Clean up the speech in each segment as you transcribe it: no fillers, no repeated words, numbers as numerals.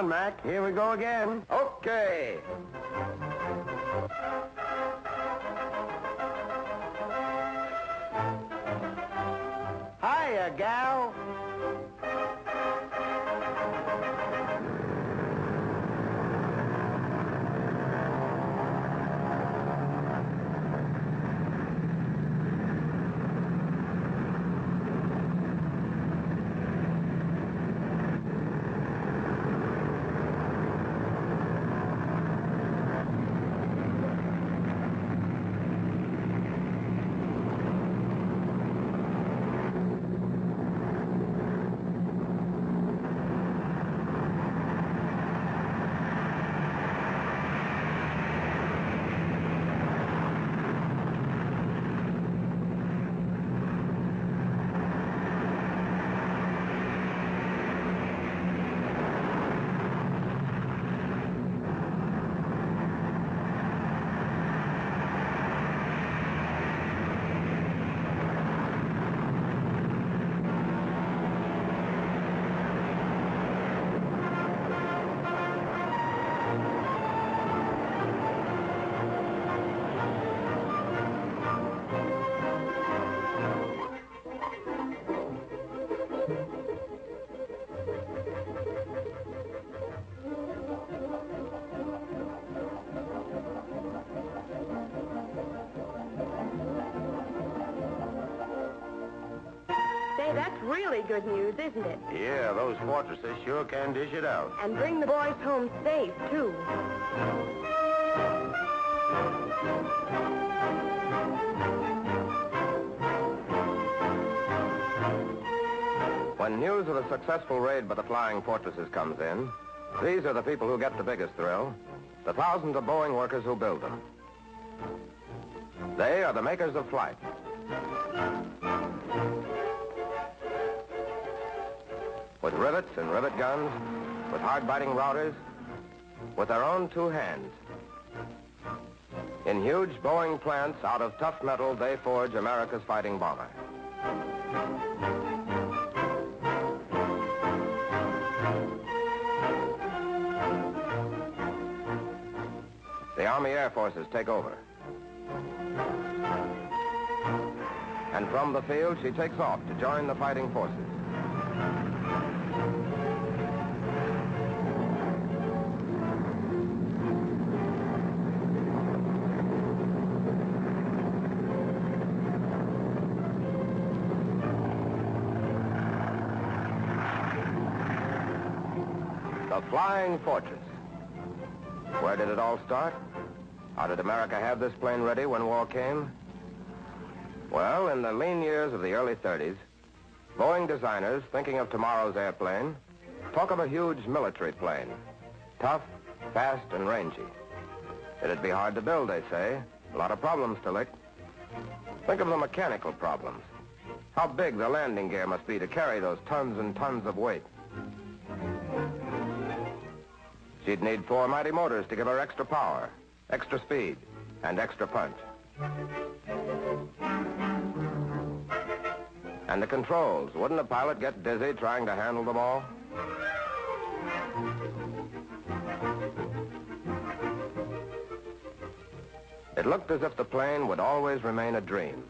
on, Mac. Here we go again. Okay. Hiya, gal. Say, that's really good news, isn't it? Yeah, those fortresses sure can dish it out. And bring the boys home safe, too. When news of a successful raid by the Flying Fortresses comes in, these are the people who get the biggest thrill, the thousands of Boeing workers who build them. They are the makers of flight. With rivets and rivet guns, with hard-biting routers, with their own two hands. In huge Boeing plants out of tough metal, they forge America's fighting bomber. The Army Air Forces take over. And from the field, she takes off to join the fighting forces. The Flying Fortress. Where did it all start? How did America have this plane ready when war came? Well, in the lean years of the early 30s, Boeing designers, thinking of tomorrow's airplane, talk of a huge military plane. Tough, fast, and rangy. It'd be hard to build, they say. A lot of problems to lick. Think of the mechanical problems. How big the landing gear must be to carry those tons and tons of weight. She'd need 4 mighty motors to give her extra power, extra speed, and extra punch. And the controls, wouldn't a pilot get dizzy trying to handle them all? It looked as if the plane would always remain a dream.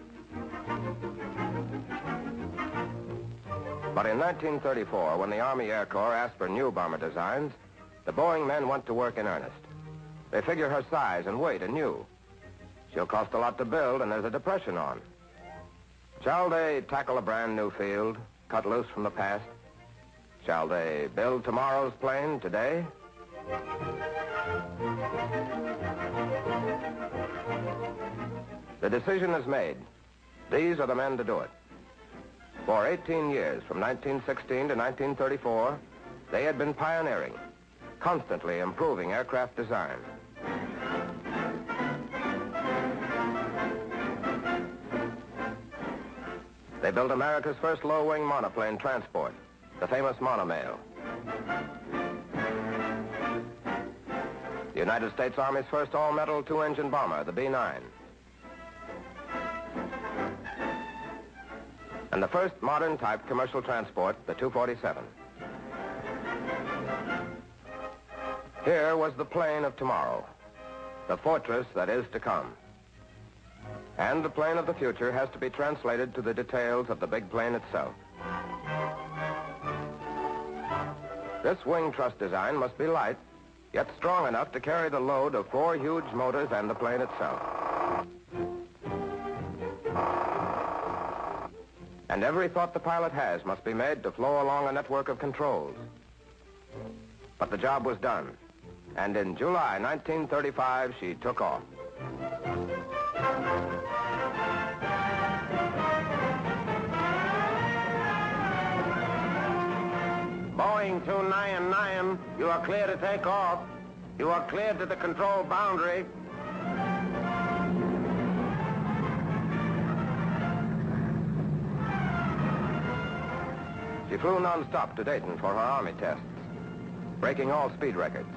But in 1934, when the Army Air Corps asked for new bomber designs, the Boeing men went to work in earnest. They figure her size and weight anew. She'll cost a lot to build, and there's a depression on. Shall they tackle a brand new field, cut loose from the past? Shall they build tomorrow's plane today? The decision is made. These are the men to do it. For 18 years, from 1916 to 1934, they had been pioneering, constantly improving aircraft design. They built America's first low-wing monoplane transport, the famous monomail. The United States Army's first all-metal two-engine bomber, the B-9. And the first modern-type commercial transport, the 247. Here was the plane of tomorrow, the fortress that is to come. And the plane of the future has to be translated to the details of the big plane itself. This wing truss design must be light, yet strong enough to carry the load of 4 huge motors and the plane itself. And every thought the pilot has must be made to flow along a network of controls. But the job was done, and in July 1935, she took off. Boeing 299, you are clear to take off. You are cleared to the control boundary. She flew non-stop to Dayton for her Army tests, breaking all speed records.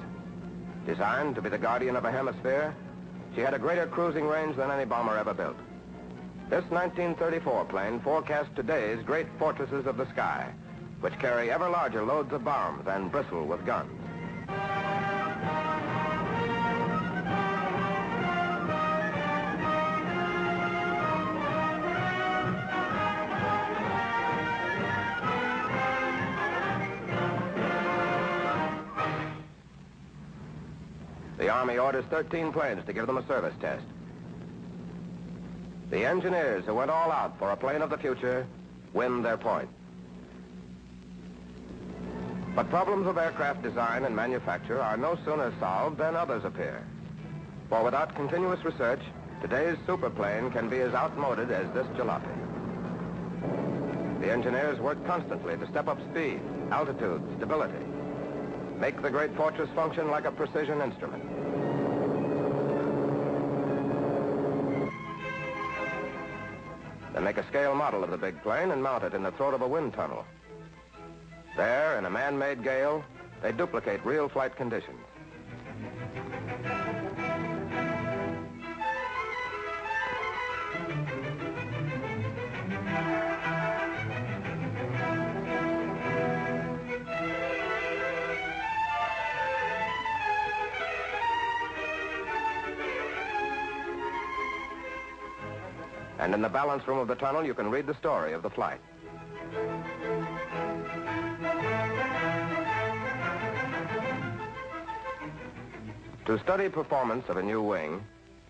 Designed to be the guardian of a hemisphere, she had a greater cruising range than any bomber ever built. This 1934 plane forecast today's great fortresses of the sky, which carry ever larger loads of bombs and bristle with guns. The Army orders 13 planes to give them a service test. The engineers who went all out for a plane of the future win their point. But problems of aircraft design and manufacture are no sooner solved than others appear. For without continuous research, today's superplane can be as outmoded as this jalopy. The engineers work constantly to step up speed, altitude, stability, make the great fortress function like a precision instrument. They make a scale model of the big plane and mount it in the throat of a wind tunnel. There, in a man-made gale, they duplicate real flight conditions. And in the balance room of the tunnel, you can read the story of the flight. To study performance of a new wing,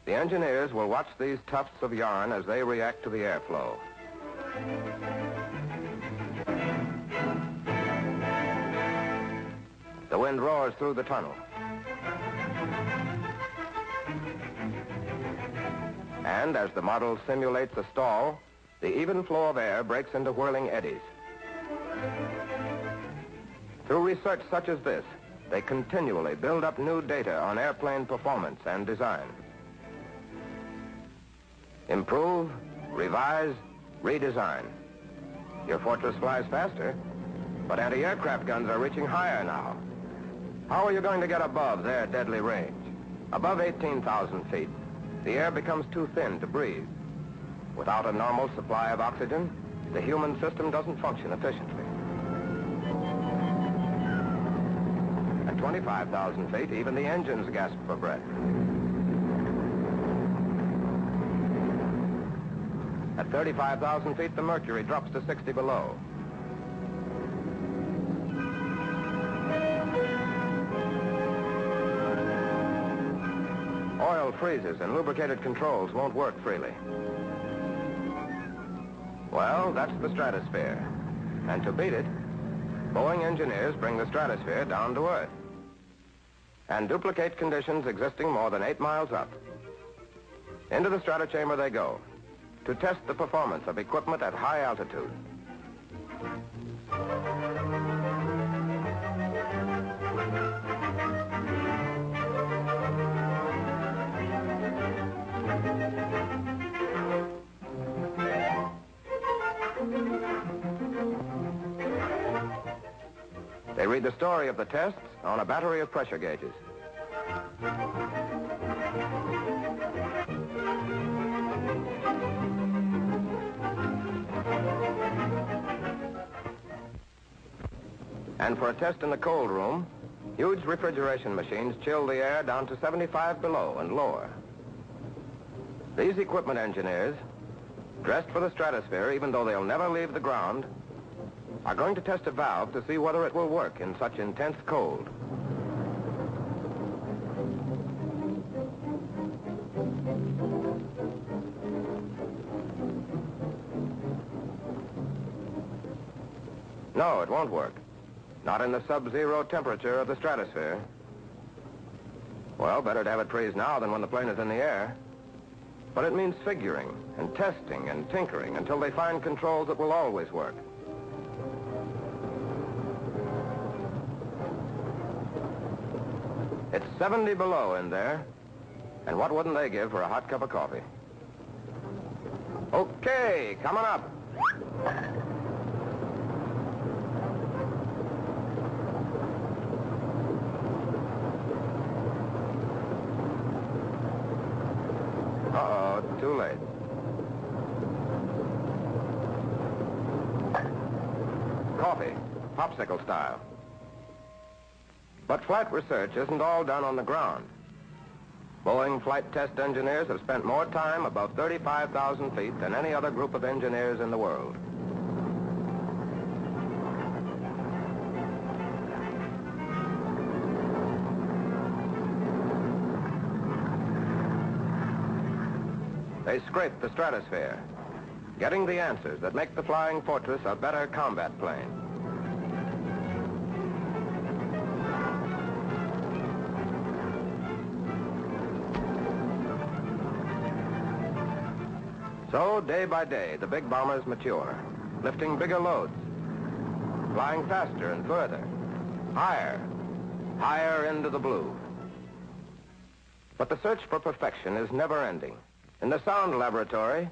the engineers will watch these tufts of yarn as they react to the airflow. The wind roars through the tunnel. And as the model simulates a stall, the even flow of air breaks into whirling eddies. Through research such as this, they continually build up new data on airplane performance and design. Improve, revise, redesign. Your fortress flies faster, but anti-aircraft guns are reaching higher now. How are you going to get above their deadly range? Above 18,000 feet, the air becomes too thin to breathe. Without a normal supply of oxygen, the human system doesn't function efficiently. At 25,000 feet, even the engines gasp for breath. At 35,000 feet, the mercury drops to 60 below. Oil freezes and lubricated controls won't work freely. Well, that's the stratosphere. And to beat it, Boeing engineers bring the stratosphere down to Earth and duplicate conditions existing more than 8 miles up. Into the stratochamber they go to test the performance of equipment at high altitude. They read the story of the tests on a battery of pressure gauges. And for a test in the cold room, Huge refrigeration machines chill the air down to 75 below and lower. These equipment engineers, dressed for the stratosphere even though they'll never leave the ground, are going to test a valve to see whether it will work in such intense cold. No, it won't work. Not in the sub-zero temperature of the stratosphere. Well, better to have it freeze now than when the plane is in the air. But it means figuring and testing and tinkering until they find controls that will always work. It's 70 below in there. And what wouldn't they give for a hot cup of coffee? Okay, coming up. Uh-oh, too late. Coffee, popsicle style. But flight research isn't all done on the ground. Boeing flight test engineers have spent more time above 35,000 feet than any other group of engineers in the world. They scrape the stratosphere, getting the answers that make the Flying Fortress a better combat plane. So, day by day, the big bombers mature, lifting bigger loads, flying faster and further, higher, higher into the blue. But the search for perfection is never ending. In the sound laboratory,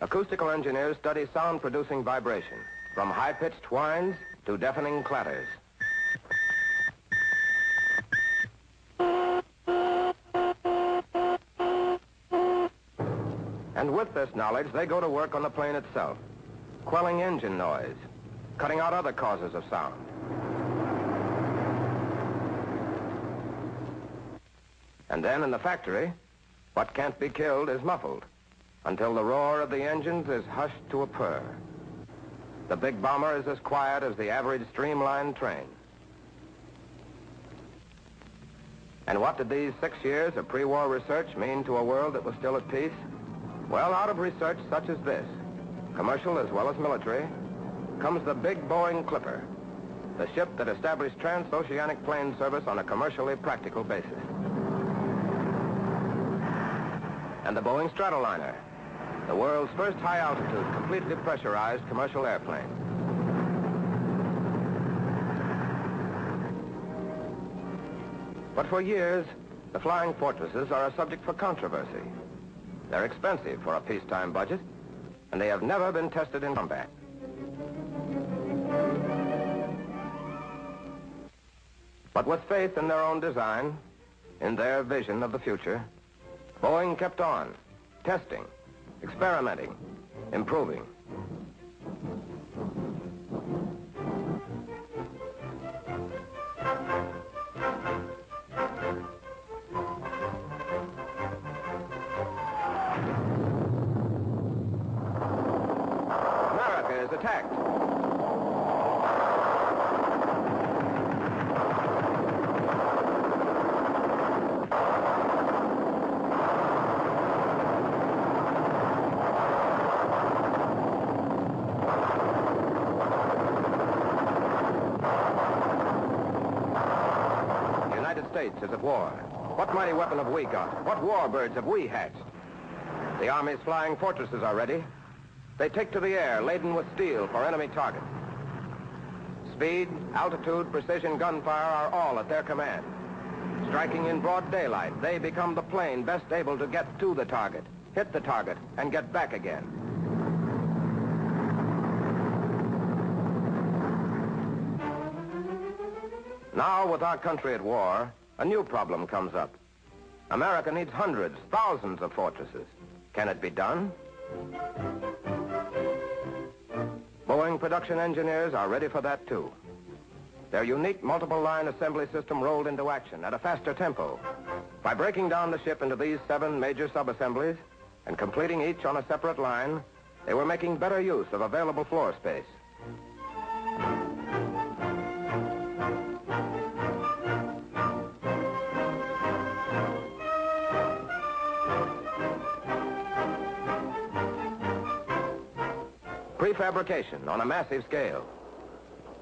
acoustical engineers study sound-producing vibration, from high-pitched whines to deafening clatters. And with this knowledge, they go to work on the plane itself, quelling engine noise, cutting out other causes of sound. And then in the factory, what can't be killed is muffled until the roar of the engines is hushed to a purr. The big bomber is as quiet as the average streamlined train. And what did these 6 years of pre-war research mean to a world that was still at peace? Well, out of research such as this, commercial as well as military, comes the big Boeing Clipper, the ship that established transoceanic plane service on a commercially practical basis. And the Boeing Stratoliner, the world's first high-altitude, completely pressurized commercial airplane. But for years, the Flying Fortresses are a subject for controversy. They're expensive for a peacetime budget, and they have never been tested in combat. But with faith in their own design, in their vision of the future, Boeing kept on, testing, experimenting, improving. America is attacked. The United States is at war. What mighty weapon have we got? What warbirds have we hatched? The Army's Flying Fortresses are ready. They take to the air, laden with steel for enemy targets. Speed, altitude, precision gunfire are all at their command. Striking in broad daylight, they become the plane best able to get to the target, hit the target, and get back again. Now, with our country at war, a new problem comes up. America needs hundreds, thousands of fortresses. Can it be done? Boeing production engineers are ready for that, too. their unique multiple-line assembly system rolled into action at a faster tempo. By breaking down the ship into these 7 major sub-assemblies and completing each on a separate line, they were making better use of available floor space. Prefabrication on a massive scale.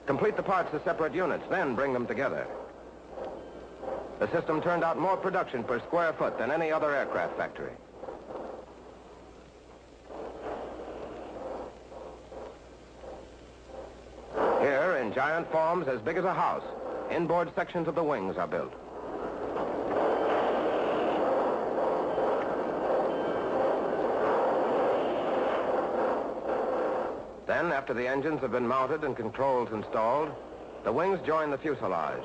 Complete the parts as separate units, then bring them together. The system turned out more production per square foot than any other aircraft factory. Here, in giant forms as big as a house, inboard sections of the wings are built. Then, after the engines have been mounted and controls installed, the wings join the fuselage.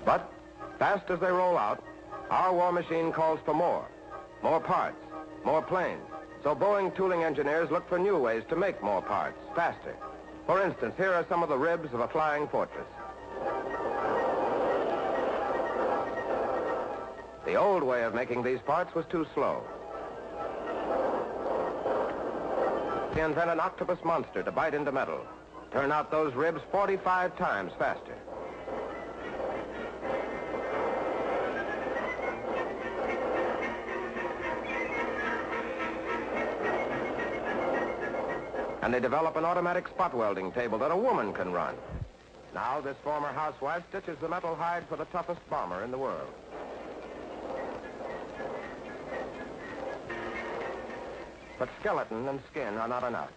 But, fast as they roll out, our war machine calls for more parts, more planes. So Boeing tooling engineers look for new ways to make more parts, faster. For instance, here are some of the ribs of a Flying Fortress. The old way of making these parts was too slow. They invent an octopus monster to bite into metal. Turn out those ribs 45 times faster. And they develop an automatic spot welding table that a woman can run. Now this former housewife stitches the metal hide for the toughest bomber in the world. But skeleton and skin are not enough.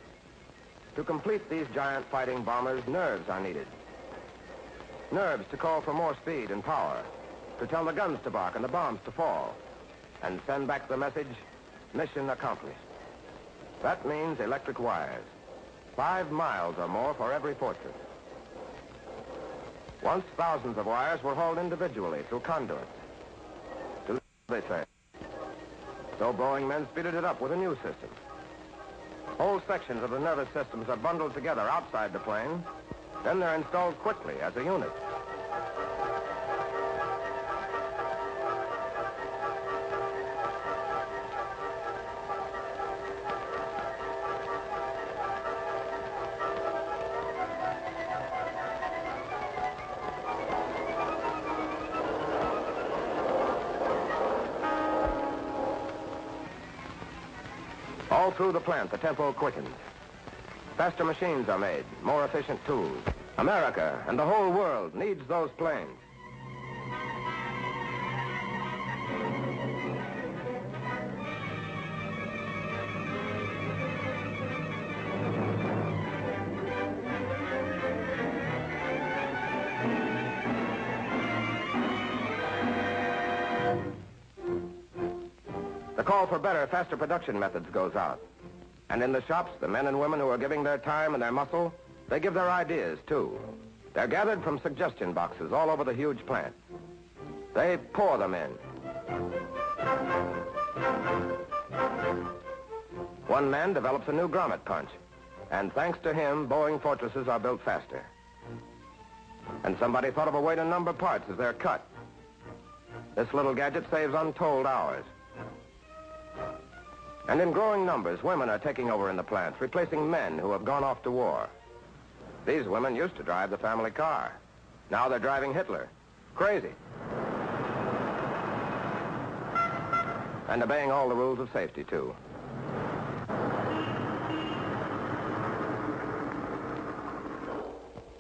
To complete these giant fighting bombers, nerves are needed. Nerves to call for more speed and power, to tell the guns to bark and the bombs to fall, and send back the message, mission accomplished. That means electric wires. 5 miles or more for every fortress. Once thousands of wires were hauled individually through conduits. They say. So Boeing men speeded it up with a new system. Whole sections of the nervous systems are bundled together outside the plane. Then they're installed quickly as a unit. All through the plant, the tempo quickens. Faster machines are made, more efficient tools. America and the whole world needs those planes. The call for better, faster production methods goes out. And in the shops, the men and women who are giving their time and their muscle, they give their ideas, too. They're gathered from suggestion boxes all over the huge plant. They pour them in. One man develops a new grommet punch, and thanks to him, Boeing Fortresses are built faster. And somebody thought of a way to number parts as they're cut. This little gadget saves untold hours. And in growing numbers, women are taking over in the plants, replacing men who have gone off to war. These women used to drive the family car. Now they're driving Hitler. Crazy. And obeying all the rules of safety, too.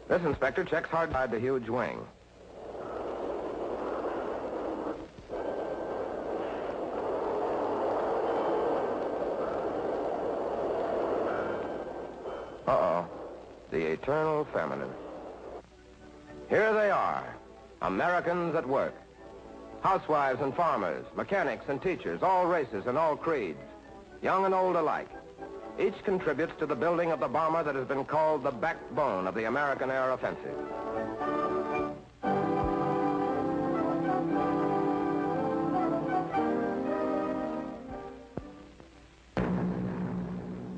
This inspector checks hard inside the huge wing. Uh-oh. The eternal feminine. Here they are, Americans at work. Housewives and farmers, mechanics and teachers, all races and all creeds, young and old alike. Each contributes to the building of the bomber that has been called the backbone of the American air offensive.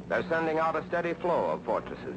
They're sending out a steady flow of fortresses.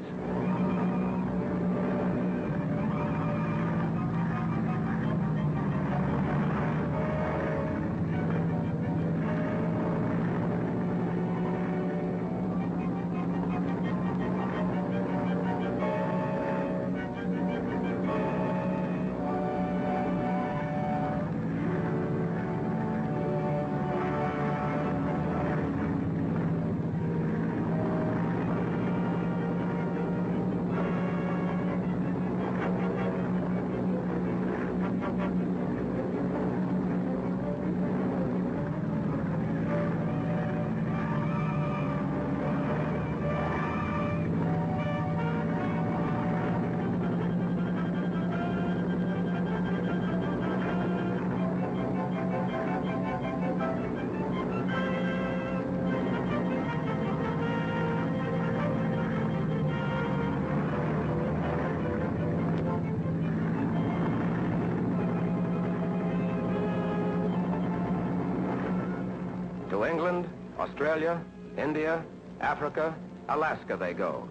To England, Australia, India, Africa, Alaska they go,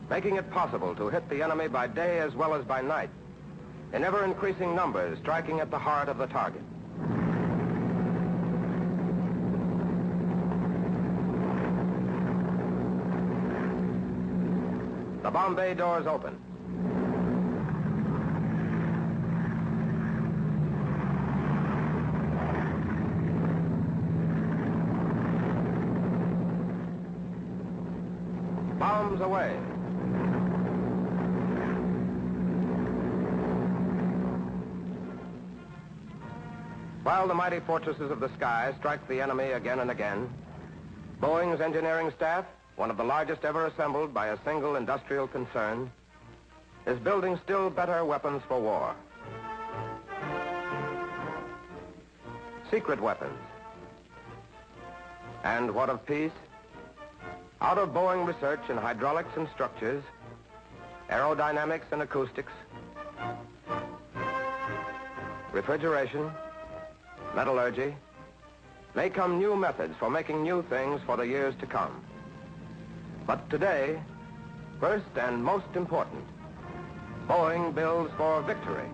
making it possible to hit the enemy by day as well as by night, in ever-increasing numbers striking at the heart of the target. The bomb bay doors open. Bombs away. While the mighty fortresses of the sky strike the enemy again and again, Boeing's engineering staff, one of the largest ever assembled by a single industrial concern, is building still better weapons for war. Secret weapons. And what of peace? Out of Boeing research in hydraulics and structures, aerodynamics and acoustics, refrigeration, metallurgy, may come new methods for making new things for the years to come. But today, first and most important, Boeing builds for victory.